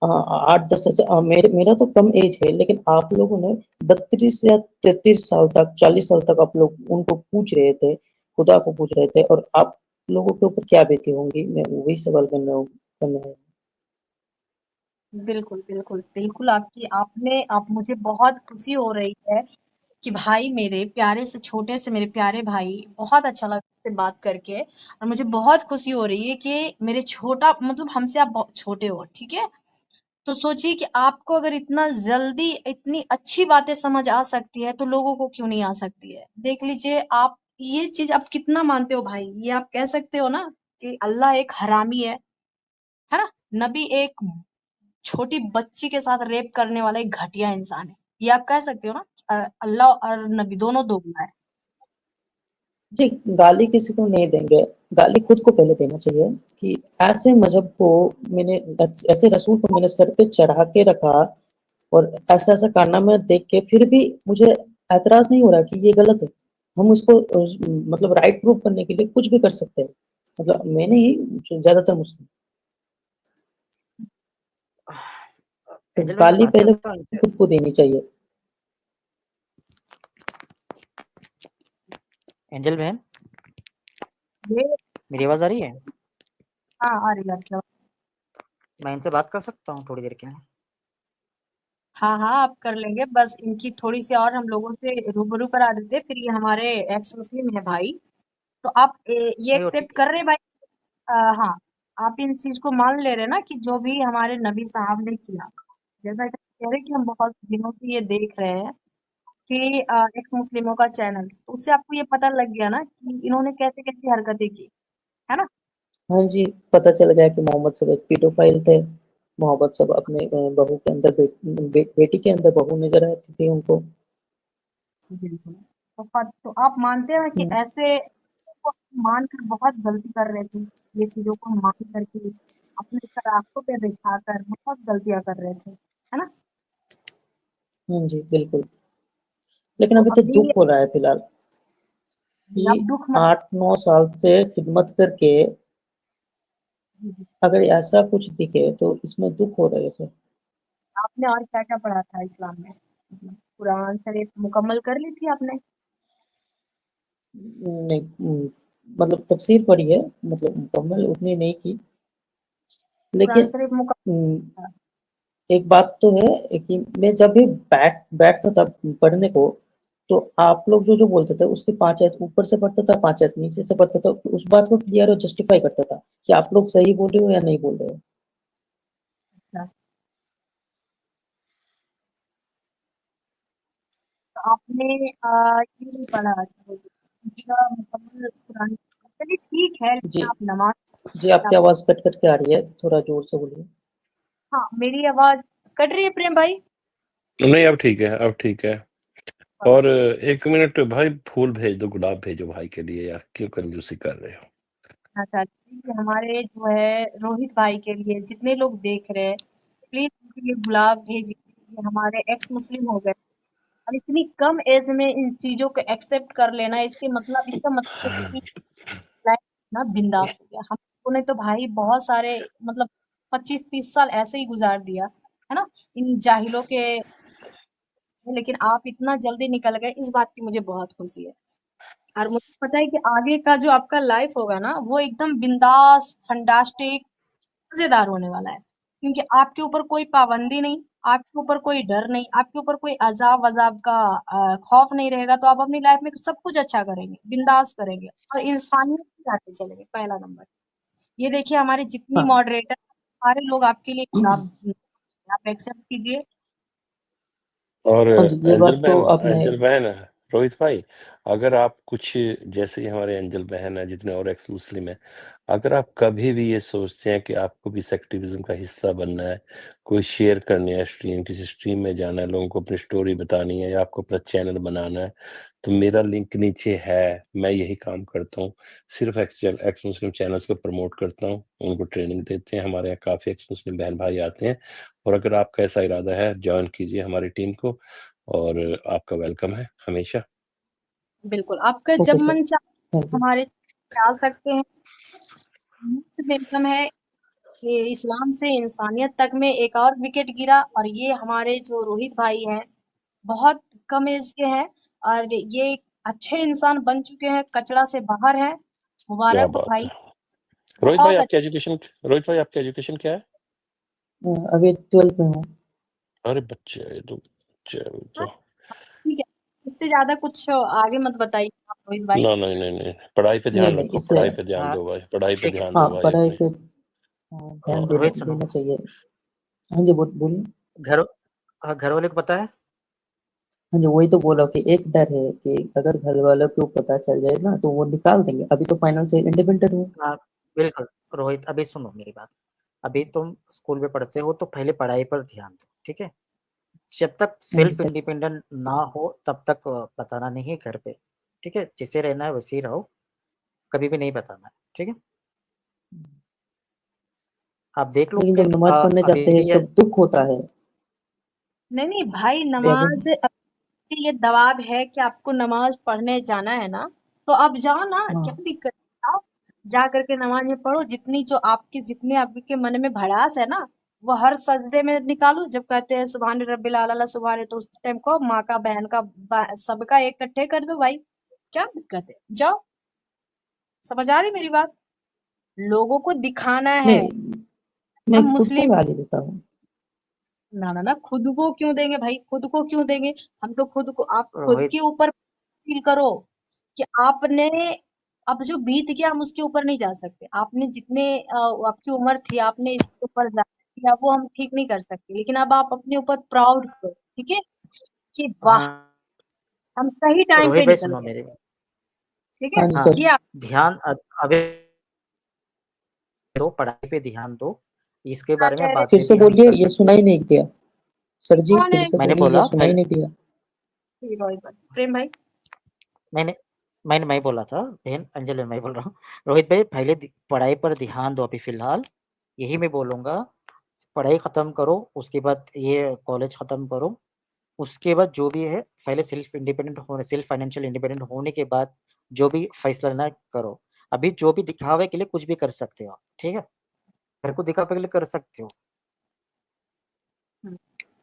8-10 मेरा तो कम एज है, लेकिन आप लोगों ने 32 या 33 साल तक, 40 साल तक आप लोग उनको पूछ रहे थे, खुदा को पूछ रहे थे, और आप लोगों के ऊपर क्या बीती होंगी? मैं वही सवाल करना है। बिल्कुल, बिल्कुल, बिल्कुल आपकी आपने आप मुझे बहुत खुशी हो रही है कि भाई मेरे प्यारे से छोटे से मेरे प्यारे भाई, बहुत अच्छा लगा आपसे बात करके, और मुझे बहुत खुशी हो रही है कि मेरे छोटा मतलब हमसे आप बहुत छोटे हो, ठीक है? तो सोचिए कि आपको अगर इतना जल्दी इतनी अच्छी बातें समझ आ सकती है, तो लोगों को क्यों नहीं आ सकती है? देख लीजिए आप ये चीज़ आप कितना मानते हो भाई? ये आप कह सकते हो ना कि अल्लाह एक हरामी है ना? नबी एक छोटी बच्ची के साथ रेप करने वाला एक घटिया इंसान है। ये आप कह सकते हो ना? अल्लाह और नबी दोनों दोगला है। जी, गाली किसी को नहीं देंगे, गाली खुद को पहले देना चाहिए कि ऐसे मज़हब को मैंने ऐसे रसूल को मैंने सर पे चढ़ा के रखा, और ऐसा-ऐसा कारनामा देख के फिर भी मुझे ऐतराज़ नहीं हो रहा कि ये गलत है। हम उसको मतलब राइट प्रूव करने के लिए कुछ भी कर सकते हैं। मतलब मैं नहीं, ज़्यादातर मुस्लिम। तो एंजल भाई मैं गाली बात कर पहले सकता हूँ इनसे? खुद को देनी चाहिए। एंजल बहन, ये मेरी आवाज़ आ रही है? हाँ, आ रही है आपकी आवाज़। मैं इनसे बात कर सकता हूँ थोड़ी देर के लिए? हाँ, हाँ, आप कर लेंगे, बस इनकी थोड़ी-सी और हम लोगों से रूबरू करा देते, फिर ये हमारे एक्स मुस्लिम हैं भाई। तो आप ये नहीं वो एक्सेप्ट ठीक कर रहे हैं भाई? हाँ, आप इन चीज़ को मान ले रहे हैं ना कि जो भी हमारे नबी साहब ने किया, जैसा कि कह रहे हैं कि हम बहुत दिनों से ये देख रहे हैं कि एक्स मुस्लिमों का चैनल, तो उससे आपको ये पता लग गया ना कि इन्होंने कैसे-कैसे हरकतें की, है ना? हाँ जी, पता चल गया कि मोहम्मद सब एक पीडोफाइल थे। मोहब्बत सब अपने बहू के अंदर बेटी के अंदर बहू नजर आती थी उनको। बिल्कुल। तो आप मानते हैं कि ऐसे को मानकर बहुत गलती कर रहे थे, ये चीज़ों को मान करके अपने रास्तों पे बिठाकर बहुत गलतियाँ कर रहे थे, है ना? हाँ जी, बिल्कुल। लेकिन तो अभी तो अभी दुख हो रहा है फिलहाल कि आप दुःख मत 8-9 साल से खिदमत करके अगर ऐसा कुछ दिखे तो इसमें दुख हो रहे थे। आपने और क्या-क्या पढ़ा था इस्लाम में? मतलब कुरान शरीफ मुकम्मल कर ली थी आपने? नहीं मतलब तफसीर पढ़ी है, मतलब मुकम्मल उतनी नहीं की। कुरान लेकिन शरीफ मुकम्मल एक बात तो है कि मैं जब भी बैठता था पढ़ने को, तो आप लोग जो बोलते थे उसके 5 आयत ऊपर से पढ़ता था, 5 आयत नीचे से पढ़ता था, उस बात को क्लियर और जस्टिफाई करता था कि आप लोग सही बोल रहे हो या नहीं बोल रहे हो। था। तो आपने ये नहीं पढ़ा पूरा मुकम्मल कुरान। चलिए ठीक है, जी, लेकिन आप नमाज़ जी आपकी आप आवाज़ कट-कट के आ रही है, थोड़ा ज़ोर से बोलिए। हाँ, मेरी आवाज़ कट रही है प्रेम भाई? नहीं, अब ठीक है, अब ठीक है। और 1 मिनट भाई, फूल भेज दो, गुलाब भेजो भाई के लिए यार, क्यों कंजूसी कर रहे हो? अच्छा, कि हमारे जो है रोहित भाई के लिए जितने लोग देख रहे हैं, प्लीज़ उनके लिए गुलाब भेजिए। ये हमारे एक्स मुस्लिम हो गए और इतनी कम एज में इन चीज़ों को एक्सेप्ट कर लेना, इसका मतलब है कि लाइफ ना बिंदास हो गया। हम लोगों ने तो भाई बहुत सारे मतलब 25-30 साल ऐसे ही गुजार दिया, है ना? इन जाहिलों के, लेकिन आप इतना जल्दी निकल गए, इस बात की मुझे बहुत खुशी है। और मुझे पता है कि आगे का जो आपका लाइफ होगा ना, वो एकदम बिंदास, फंटास्टिक, मज़ेदार होने वाला है। क्योंकि आपके ऊपर कोई पाबंदी नहीं, आपके ऊपर कोई डर नहीं, आपके ऊपर कोई अज़ाब-वज़ाब का खौफ नहीं रहेगा, तो आप अपनी लाइफ में सब कुछ अच्छा करेंगे, बिंदास करेंगे और इंसानियत के राह पे चलेंगे, पहला नंबर। ये देखिए हमारे जितनी हाँ, मॉडरेटर सारे लोग आपके लिए आप एक्सेप्ट कीजिए। और हाँ जी, ये बात तो आपने एंजल बहन, रोहित भाई, अगर आप कुछ, जैसे ही हमारे एंजल बहन है, जितने और एक्स मुस्लिम है, अगर आप कभी भी ये सोचते हैं कि आपको भी सेक्टिविज्म का हिस्सा बनना है, कोई शेयर करनी है स्ट्रीम, किसी स्ट्रीम में जाना है, लोगों को अपनी स्टोरी बतानी है या आपको अपना चैनल बनाना है, तो मेरा लिंक नीचे है। मैं यही काम करता हूँ, सिर्फ एक्स मुस्लिम चैनल्स को प्रमोट करता हूँ, उनको ट्रेनिंग देते हैं। हमारे यहाँ काफ़ी एक्स मुस्लिम बहन भाई आते हैं, और अगर आपका ऐसा इरादा है, जॉइन कीजिए हमारी टीम को, और आपका वेलकम है हमेशा। बिल्कुल, आपका जब ओके सर, मन चाहे थैंक यू। हमारे आ सकते हैं। मुफ्त वेलकम है। ये इस्लाम से इंसानियत तक में एक और विकेट गिरा और ये हमारे जो रोहित भाई हैं, बहुत कम एज के हैं और ये एक अच्छे इंसान बन चुके हैं, कचरा से बाहर हैं। क्या मुबारक हो बात भाई, है! रोहित भाई, बहुत रोहित भाई, आपकी एजुकेशन क्या है? अभी 12th में हूँ। अरे बच्चे, तो चलो अच्छा, तो, ठीक है। इससे ज़्यादा कुछ आगे मत बताइए आप रोहित भाई। ना नहीं नहीं नहीं, पढ़ाई पे नहीं, ध्यान नहीं रखो, इससे पढ़ाई पे ध्यान हाँ, दो भाई, पढ़ाई पे ठीक है। ध्यान हाँ, दो भाई पढ़ाई अपने। पे ध्यान हाँ, रोहित सुनो, देना चाहिए। हाँ जी, बोलिए। घर घर वाले को पता है? हाँ जी, वही तो बोल रहा हूँ कि एक डर है कि अगर घर वालों को पता चल जाए ना तो वो निकाल देंगे। अभी तो फाइनल से इंडिपेंडेंट हूँ। हाँ, बिल्कुल। रोहित, अभी सुनो मेरी बात। अभी तुम स्कूल में पढ़ते हो तो पहले पढ़ाई पर ध्यान दो, ठीक है? जब तक हाँ जी सेल्फ सर। इंडिपेंडेंट ना हो तब तक बताना नहीं है घर पे, ठीक है? जिसे रहना है वैसे ही रहो, कभी भी नहीं बताना है, ठीक है? आप देख लो लेकिन फिर जब नमाज पढ़ने अभी जाते हैं भी ये तब दुख होता है। नहीं, नहीं भाई कि अगर नमाज़ ये दबाव है कि आपको नमाज़ पढ़ने जाना है ना, तो आप जाओ ना, क्या हाँ, दिक्कत है? जाओ, जा कर के नमाज़ में पढ़ो, जितने आपके मन में भड़ास है ना, वो हर सजदे में निकालो। जब कहते हैं सुभान रब्बिल आला सुभान, तो उस टाइम को माँ का, बहन का, सबका इकट्ठे कर दो भाई, क्या दिक्कत है? जाओ, समझ आ रही मेरी बात? लोगों को दिखाना है, नहीं मैं हम खुद को मुस्लिम। गाली देता हूँ। ना ना ना, खुद को क्यों देंगे भाई, खुद को क्यों देंगे? हम तो खुद को, आप खुद रोहित, के ऊपर फील करो कि आपने, अब जो बीत गया हम उसके ऊपर नहीं जा सकते। आपने जितने आपकी उम्र थी, आपने इसके ऊपर ज्यादा किया, वो हम ठीक नहीं कर सकते, लेकिन अब आप अपने ऊपर प्राउड करो, ठीक है? कि वाह, हाँ, हम सही टाइम पे रोहित भाई निकल सुनो गए, मेरी बात। ठीक है? हाँ जी हाँ, सर। ये आप ध्यान अभी दो, पढ़ाई पे ध्यान दो। इसके बारे में बात फिर से भी हम बोलिए, कर ये सकते सुनाई नहीं दिया। सर जी, कौन फिर है से मैंने बोलिए, ये बोला सुनाई नहीं दिया। रोहित भाई? प्रेम भाई? मैं बोला था बहन अंजलि, मैं बोल रहा हूँ रोहित भाई, पहले पढ़ाई पर ध्यान दो अभी फिलहाल, यही मैं बोलूँगा। पढ़ाई ख़त्म करो, उसके बाद ये कॉलेज ख़त्म करो, उसके बाद जो भी है पहले सेल्फ फाइनेंशियल इंडिपेंडेंट होने के बाद जो भी फैसला लेना है करो। अभी जो भी दिखावे के लिए कुछ भी कर सकते हो आप, ठीक है? घर को दिखावे के लिए कर सकते हो।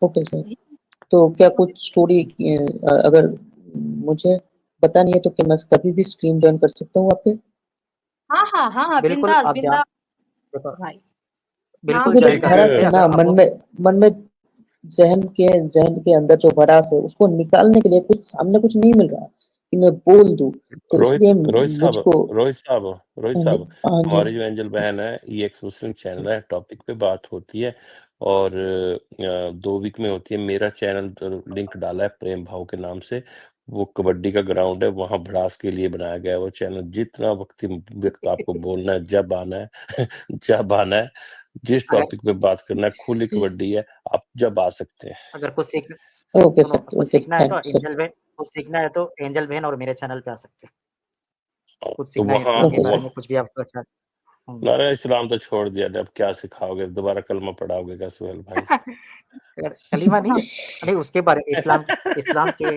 Okay sir. तो क्या कुछ स्टोरी अगर मुझे पता नहीं है तो क्या मैं कभी भी स्ट्रीम ज्वाइन कर सकता हूँ आपके? हाँ हाँ हाँ हाँ, बिल्कुल बिंदास आप बिंदास देखो, भाई। बिल्कुल नाम ज्वाइन एक कर भड़ास सकते है हैं ना अगर हम लोग। मन में जहन के अंदर जो भड़ास है उसको निकालने के लिए कुछ सामने कुछ नहीं मिल रहा कि मैं बोल दूं, तो रोहित इसलिए रोहित साहब मुझको रोहित साहब रोहित साहब हाँ जी। हमारी जो एंजल बहन है, ये एक्स मुस्लिम चैनल है, टॉपिक पे बात होती है और 2 वीक में होती है। मेरा चैनल लिंक डाला है प्रेम भाव के नाम से, वो कबड्डी का ग्राउंड है, वहाँ भड़ास के लिए बनाया गया है वो चैनल। जितना वक्त आपको बोलना है, जब आना है जब आना है, जिस अगर टॉपिक पे बात करना है, खुली कबड्डी है, आप जब आ सकते हैं। अगर कुछ सीख ओके सुनो, सर, कुछ ओके सीखना है तो थैंक यू सर। एंजल बहन और मेरे चैनल पे आ सकते हैं। कुछ तो सीखना है वहाँ इस्लाम के ओके बारे सर। में, कुछ भी आपको अच्छा नारा इस्लाम तो छोड़ दिया, अब क्या सिखाओगे? दोबारा कलमा पढ़ाओगे क्या सुहेल भाई? कलीमा नहीं, नहीं उसके बारे इस्लाम के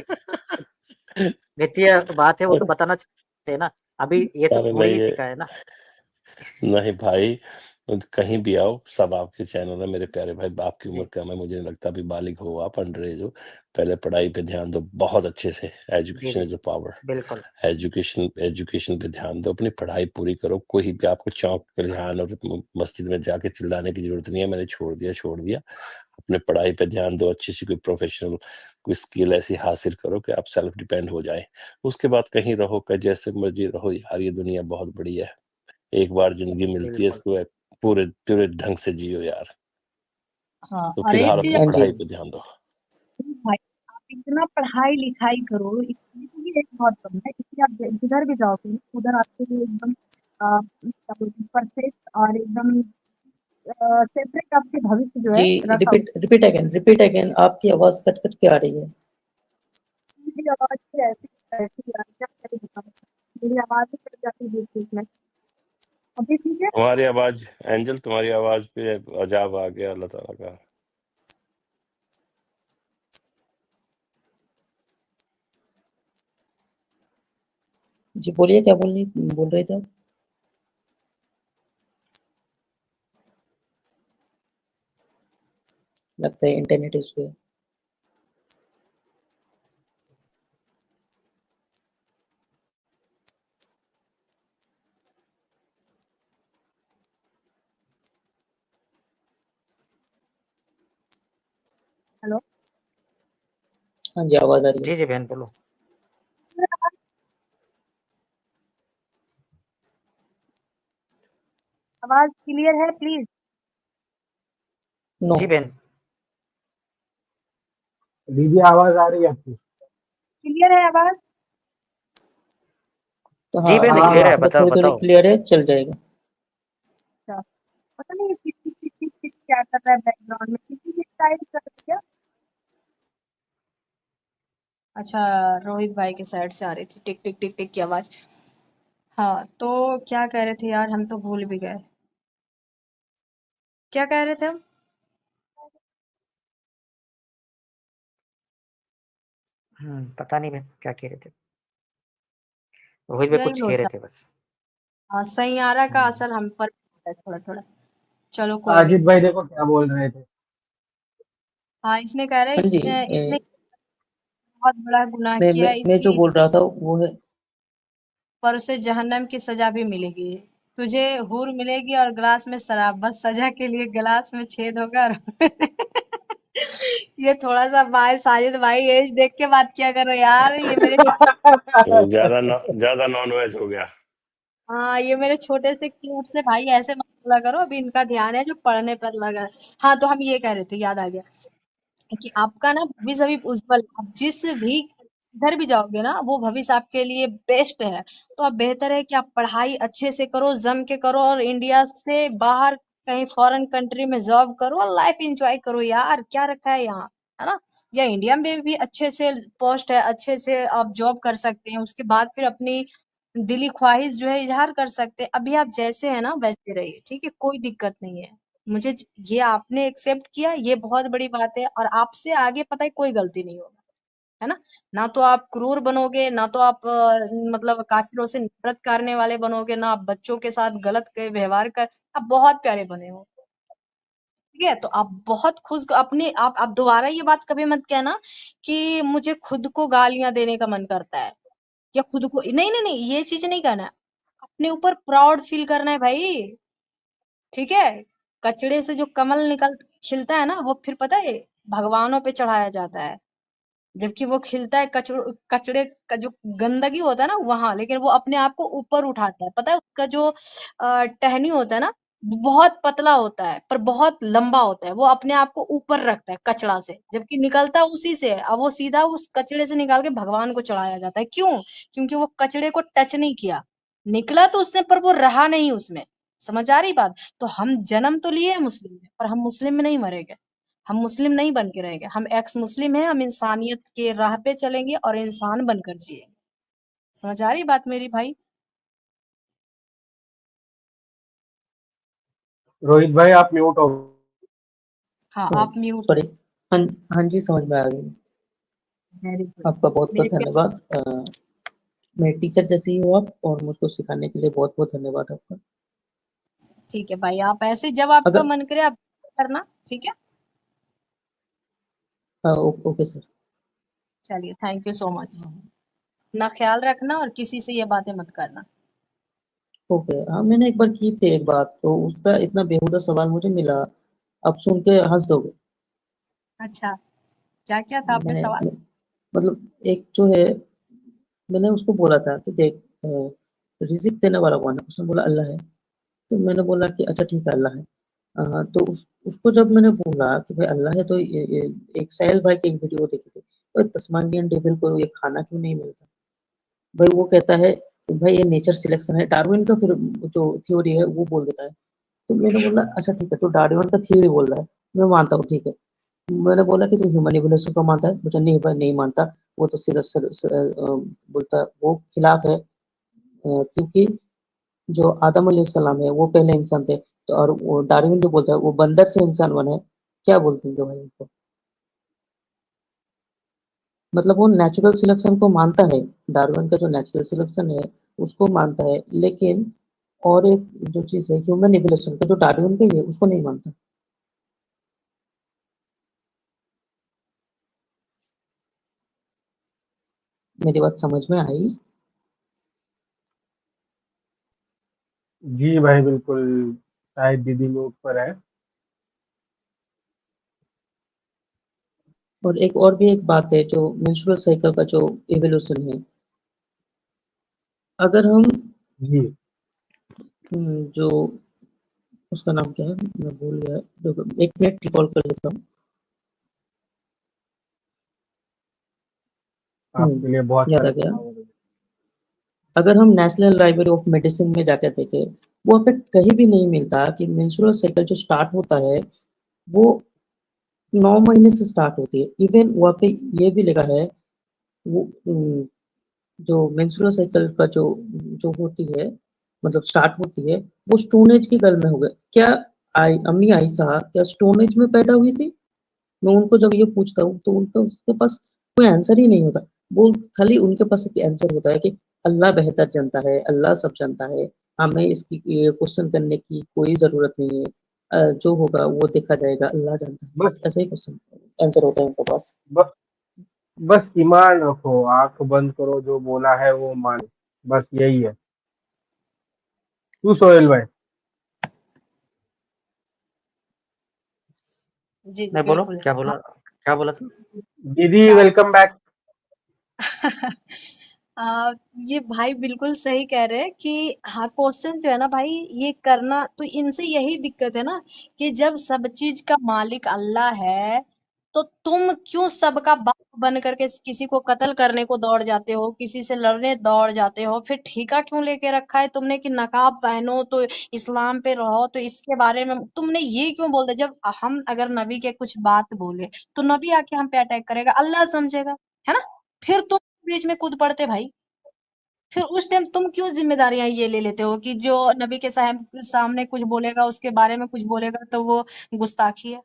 नित्य बात है, वो तो बताना चाहते हैं ना। अभी ये तो अरे थोड़ी नहीं ही ये सिखाया है ना। नहीं भाई, कहीं भी आओ, सब आपके चैनल है मेरे प्यारे भाई। आपकी उम्र जी, कम है, मुझे नहीं लगता अभी बालिग हो आप, अंडर एज हो। पहले पढ़ाई पे ध्यान दो बहुत अच्छे से। जी, एजुकेशन जी, इज अ पावर। बिल्कुल। एजुकेशन पे ध्यान दो, अपनी पढ़ाई पूरी करो। कोई भी आपको चौंक कर ध्यान हो तो मस्जिद में जाके चिल्लाने की जरूरत नहीं है, मैंने छोड़ दिया। अपने पढ़ाई पे ध्यान दो, अच्छी सी कोई प्रोफेशनल कोई स्किल ऐसी हासिल करो कि आप सेल्फ डिपेंड हो जाए। उसके बाद कहीं रहो, कि जैसे मर्जी रहो यार, ये दुनिया बहुत बड़ी है, एक बार जिंदगी मिलती है, बिल्कुल। इसको पूरे पूरे ढंग से जियो यार। हाँ, तो और एक फिलहाल चीज अपनी हाँ जी। पढ़ाई पे ध्यान दो। भाई, आप इतना पढ़ाई लिखाई करो, इसकी भी एक बहुत कम है। इसलिए आप जिधर भी जाओगे ना, उधर आपके लिए एकदम क्या बोलते हैं, परफेक्ट और एकदम सेपरेट आपके भविष्य जो जी, है रखा हुआ रिपीट अगेन, आपकी आवाज कट कट के आ रही है। है। मेरी आवाज भी ऐसी यार, क्या करें बताओ। मेरी आवाज ही कट जाती है बीच बीच में। अभी ठीक है? तुम्हारी आवाज एंजल, तुम्हारी आवाज पे अजाब आ गया अल्लाह ताला का। जी बोलिए, क्या बोल रहे थे आप? लगता है इंटरनेट इशू है। हेलो? हाँ जी, आवाज आ रही है। जी, जी बहन बोलो। आवाज क्लियर है प्लीज? नो। जी बहन, दीदी आवाज आ रही है आपकी? क्लियर है आवाज? तो जी हाँ, बहन हाँ क्लियर हाँ है, थोड़ा बताओ, थोड़ी बताओ। क्लियर है, चल जाएगा। अच्छा, पता नहीं ये किस किस किस किस क्या कर रहा है बैकग्राउंड में, किसी भी साइड कर दिया। अच्छा, रोहित भाई के साइड से आ रही थी टिक टिक टिक टिक की आवाज। हाँ, तो क्या कह रहे थे यार, हम तो भूल भी गए। क्या कह रहे थे हम? पता नहीं बहन क्या कह रहे थे। रोहित भाई यही कुछ कह रहे लोचा। थे बस। हाँ, सैयारा का हुँ। असर हम पर है थोड़ा थोड़ा। चलो कोई नहीं। अजीत भाई देखो क्या बोल रहे थे। हाँ, इसने कह रहा है हाँ जी, इसने बहुत बड़ा गुनाह किया है, मैं जो इसलिए बोल रहा था वो है। पर उसे जहन्नम की सजा भी मिलेगी। तुझे हूर मिलेगी और ग्लास में शराब, बस सजा के लिए गिलास में छेद होगा और ये थोड़ा सा भाई साजिद भाई एज देख के बात किया करो यार। ये मेरे ज्यादा नॉनवेज हो गया। हाँ, ये मेरे छोटे से क्यूट से भाई ऐसे मत बोला करो। अभी इनका ध्यान है जो पढ़ने पर लगा है। हाँ, तो हम ये कह रहे थे, याद आ गया कि आपका ना भविष्य अभी उज्जवल, आप जिस भी इधर भी जाओगे ना, वो भविष्य आपके लिए बेस्ट है। तो अब बेहतर है कि आप पढ़ाई अच्छे से करो, जम के करो और इंडिया से बाहर कहीं फॉरेन कंट्री में जॉब करो और लाइफ एंजॉय करो यार, क्या रखा है यहाँ, है ना। या इंडिया में भी अच्छे से पोस्ट है, अच्छे से आप जॉब कर सकते हैं, उसके बाद फिर अपनी दिली ख्वाहिश जो है इजहार कर सकते हैं। अभी आप जैसे है ना वैसे रहिए, ठीक है, कोई दिक्कत नहीं है। ये आपने एक्सेप्ट किया, ये बहुत बड़ी बात है, और आपसे आगे पता है कोई गलती नहीं होगा, है ना। ना तो आप क्रूर बनोगे, ना तो आप मतलब काफिरों से नफरत करने वाले बनोगे, ना आप बच्चों के साथ गलत व्यवहार कर, आप बहुत प्यारे बने हो, ठीक है। तो आप बहुत खुश अपने आप दोबारा ये बात कभी मत कहना कि मुझे खुद को गालियां देने का मन करता है, या खुद को, नहीं नहीं नहीं, ये चीज नहीं करना है। अपने ऊपर प्राउड फील करना है भाई, ठीक है। कचड़े से जो कमल खिलता है ना, वो फिर पता है भगवानों पे चढ़ाया जाता है, जबकि वो खिलता है कचड़े का जो गंदगी होता है ना वहां, लेकिन वो अपने आप को ऊपर उठाता है। पता है उसका जो टहनी होता है ना, वो बहुत पतला होता है पर बहुत लंबा होता है, वो अपने आप को ऊपर रखता है कचड़ा से, जबकि निकलता उसी से है। अब वो सीधा उस कचड़े से निकाल के भगवान को चढ़ाया जाता है, क्यों? क्योंकि वो कचड़े को टच नहीं किया, निकला तो उससे पर वो रहा नहीं उसमें। समझ आ रही बात? तो हम जन्म तो लिए हैं मुस्लिम में, पर हम मुस्लिम में नहीं मरेंगे, हम मुस्लिम नहीं बन के रहेंगे, हम एक्स मुस्लिम हैं, हम इंसानियत के राह पे चलेंगे और इंसान बनकर जिएंगे। समझ आ रही बात मेरी भाई? रोहित भाई आप म्यूट हो। हाँ, आप म्यूट सॉरी। हो। हाँ हाँ जी, समझ में आ गई। वेरी गुड आपका बहुत मेरे बहुत प्यारे। धन्यवाद। मेरे टीचर जैसे ही हो आप, और मुझको सिखाने के लिए बहुत बहुत धन्यवाद आपका। ठीक है भाई, आप ऐसे जब आपका अगर मन करे आप करना, ठीक है। Okay sir. चलिए, थैंक यू सो मच। अपना ख्याल रखना और किसी से ये बातें मत करना। ओके। हाँ, मैंने एक बार की थी एक बात, तो उसका इतना बेहुदा सवाल मुझे मिला, आप सुन के हंस दोगे। अच्छा, क्या क्या था आपने मैंने सवाल? मतलब एक जो है, मैंने उसको बोला था कि देख, रिजिक देने वाला कौन है? उसने बोला अल्लाह है। तो मैंने बोला कि अच्छा ठीक है, अल्लाह है। तो उसको जब मैंने बोला कि भाई अल्लाह है, तो ये एक साहिल भाई की एक वीडियो देखी थी, तो तस्मानियन डेविल को ये खाना क्यों नहीं मिलता? भाई वो कहता है कि भाई ये नेचर सिलेक्शन है, डार्विन का फिर जो थ्योरी है वो बोल देता है। तो मैंने बोला अच्छा ठीक है, तो डार्विन का थ्योरी बोल रहा है, मैं मानता हूँ, ठीक है। मैंने बोला कि तू ह्यूमन इवोल्यूशन को मानता है? मुझे नहीं भाई, नहीं मानता। वो तो सीधा बोलता है वो खिलाफ है, क्योंकि जो आदम अलैहिस्सलाम है वो पहले इंसान थे, तो और वो डार्विन जो बोलता है वो बंदर से इंसान बना है। क्या बोलते हैं भाई उनको? मतलब वो नेचुरल सिलेक्शन को मानता है, डार्विन का जो नेचुरल सिलेक्शन है उसको मानता है, लेकिन और एक जो चीज है ह्यूमन इवोल्यूशन का जो डार्विन का ही है उसको नहीं मानता। मेरी बात समझ में आई? जी भाई बिल्कुल, शायद दीदी म्यूट पर है। और एक और भी एक बात है, जो मेंस्ट्रुअल साइकिल का जो इवोल्यूशन है, अगर हम जी जो उसका नाम क्या है मैं भूल गया, एक मिनट रिकॉल कर लेता हूँ। आपके लिए बहुत याद आ सारे गया। सुझाव होंगे। अगर हम नेशनल लाइब्रेरी ऑफ मेडिसिन में जाकर देखें, वहाँ पे कहीं भी नहीं मिलता कि मेंस्ट्रुअल साइकिल जो स्टार्ट होता है वो 9 महीने से स्टार्ट होती है। इवन वहाँ पे ये भी लिखा है, वो जो मेंस्ट्रुअल साइकिल का जो जो होती है, मतलब स्टार्ट होती है, वो स्टोन एज के गर्ल में हो गया। क्या अम्मी आयशा क्या स्टोन एज में पैदा हुई थी? मैं उनको जब ये पूछता हूँ तो उनका उसके पास कोई आंसर ही नहीं होता। वो खाली उनके पास एक आंसर होता है कि अल्लाह बेहतर जानता है, अल्लाह सब जानता है, हमें इसकी क्वेश्चन करने की कोई जरूरत नहीं है। जो होगा वो देखा जाएगा, अल्लाह जानता है। बस ऐसा ही क्वेश्चन आंसर होता है उनके पास। बस बस ईमान रखो, आंख बंद करो, जो बोला है वो मानो, बस यही है। तू सोहेल भाई। जी मैं बोलो, बिल्कुल। क्या बोला था? दीदी हाँ। Welcome back. ये भाई बिल्कुल सही कह रहे हैं कि हाँ, क्वेश्चन जो है ना भाई, ये करना तो इनसे यही दिक्कत है ना, कि जब सब चीज का मालिक अल्लाह है, तो तुम क्यों सबका बाप बन करके किसी को कत्ल करने को दौड़ जाते हो, किसी से लड़ने दौड़ जाते हो? फिर ठेका क्यों लेके रखा है तुमने कि नकाब पहनो तो इस्लाम पे रहो, तो इसके बारे में तुमने ये क्यों बोल दिया? जब हम अगर नबी के कुछ बात बोले तो नबी आके हम पे अटैक करेगा, अल्लाह समझेगा, है ना? फिर तुम बीच में कूद पड़ते भाई। फिर उस टाइम तुम क्यों जिम्मेदारियां ये ले लेते हो कि जो नबी के सामने कुछ बोलेगा, उसके बारे में कुछ बोलेगा तो वो गुस्ताखी है?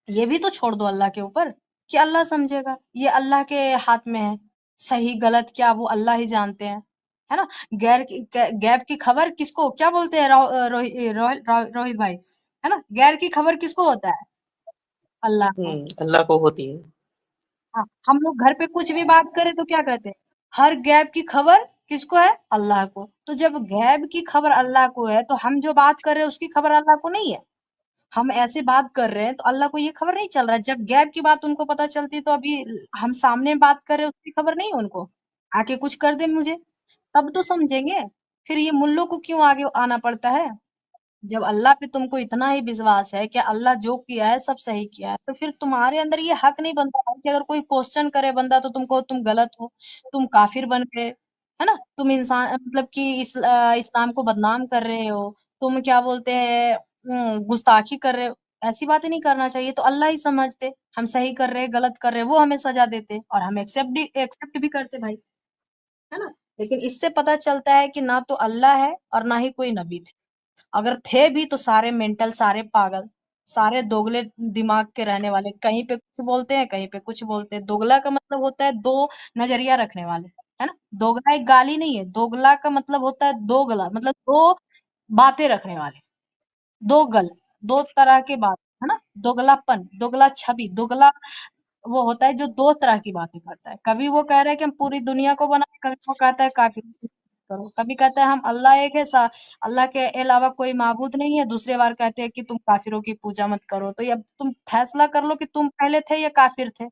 ये भी तो छोड़ दो अल्लाह के ऊपर कि अल्लाह समझेगा, ये अल्लाह के हाथ में है। सही गलत क्या वो अल्लाह ही जानते हैं, है ना? गैब की खबर किसको क्या बोलते हैं रोहित भाई, है ना? गैर की खबर किसको होता है? अल्लाह को। अल्लाह को होती है। हाँ, हम लोग घर पे कुछ भी बात करें तो क्या कहते हैं? हर गैब की खबर किसको है? अल्लाह को। तो जब गैब की खबर अल्लाह को है तो हम जो बात कर रहे हैं उसकी खबर अल्लाह को नहीं है? हम ऐसे बात कर रहे हैं तो अल्लाह को ये खबर नहीं चल रहा है। जब गैब की बात उनको पता चलती तो अभी हम सामने बात कर रहे हैं उसकी खबर नहीं है उनको? आके कुछ कर दे मुझे, तब तो समझेंगे। फिर ये मुल्लों को क्यों आगे आना पड़ता है? जब अल्लाह पे तुमको इतना ही विश्वास है कि अल्लाह जो किया है सब सही किया है, तो फिर तुम्हारे अंदर ये हक नहीं बनता है कि अगर कोई क्वेश्चन करे बंदा तो तुमको तुम गलत हो, तुम काफिर बन गए, है ना? तुम इंसान मतलब कि इस्लाम को बदनाम कर रहे हो, तुम क्या बोलते हैं गुस्ताखी कर रहे हो। ऐसी बातें नहीं करना चाहिए, तो अल्लाह ही समझते हम सही कर रहे हैं गलत कर रहे हैं, वो हमें सजा देते और हम एक्सेप्ट भी करते भाई, है ना? लेकिन इससे पता चलता है कि ना तो अल्लाह है और ना ही कोई नबी थे। अगर थे भी तो सारे मेंटल, सारे पागल, सारे दोगले दिमाग के रहने वाले, कहीं पे कुछ बोलते हैं, कहीं पे कुछ बोलते हैं। दोगला का मतलब होता है 2 नज़रिया रखने वाले, है ना? दोगला एक गाली नहीं है, दोगला का मतलब होता है दोगला मतलब 2 बातें रखने वाले, 2 2 तरह की बात, है ना? दोगलापन, दोगला छवि, दोगला वो होता है जो 2 तरह की बातें करता है। कभी वो कह रहा है कि हम पूरी दुनिया को बनाएँ, कभी वो कहता है काफ़िर करो, कभी कहता है हम अल्लाह एक है, अल्लाह के अलावा कोई माबूद नहीं है, दूसरी बार कहते हैं कि तुम काफिरों की पूजा मत करो। तो ये अब तुम फैसला कर लो कि तुम पहले थे या काफिर थे,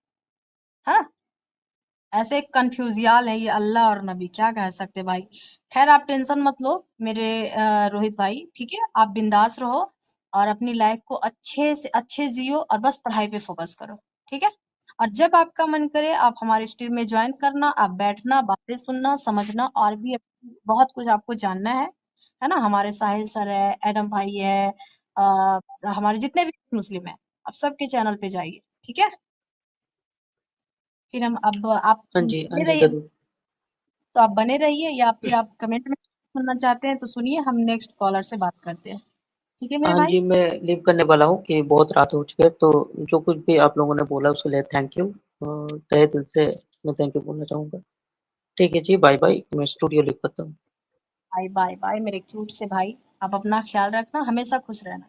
हाँ? ऐसे कन्फ्यूजियाल है ये अल्लाह और नबी, क्या कह सकते भाई। खैर आप टेंशन मत लो मेरे रोहित भाई, ठीक है? आप बिंदास रहो और अपनी लाइफ को अच्छे से अच्छे जियो और बस पढ़ाई पे फोकस करो, ठीक है? और जब आपका मन करे आप हमारे स्ट्रीम में ज्वाइन करना, आप बैठना, बातें सुनना, समझना और भी बहुत कुछ आपको जानना है ना? हमारे साहिल सर है, एडम भाई है, हमारे जितने भी मुस्लिम हैं, आप सबके चैनल पे जाइए, ठीक है? फिर हम अब आप हाँ बने जी, रहिए, ज़रूर। तो आप बने रहिए या फिर आप कमेंट में सुनना चाहते हैं तो सुनिए, हम नेक्स्ट कॉलर से बात करते हैं। ठीक है मेरे हाँ भाई? जी, मैं लीव करने वाला हूँ कि बहुत रात हो चुकी है, तो जो कुछ भी आप लोगों ने बोला उसके लिए थैंक यू। तहे दिल से मैं थैंक यू बोलना चाहूँगा। ठीक है जी, बाय-बाय। मैं स्टूडियो लीव करता हूँ। बाय बाय बाय मेरे क्यूट से भाई। आप अपना ख्याल रखना, हमेशा खुश रहना।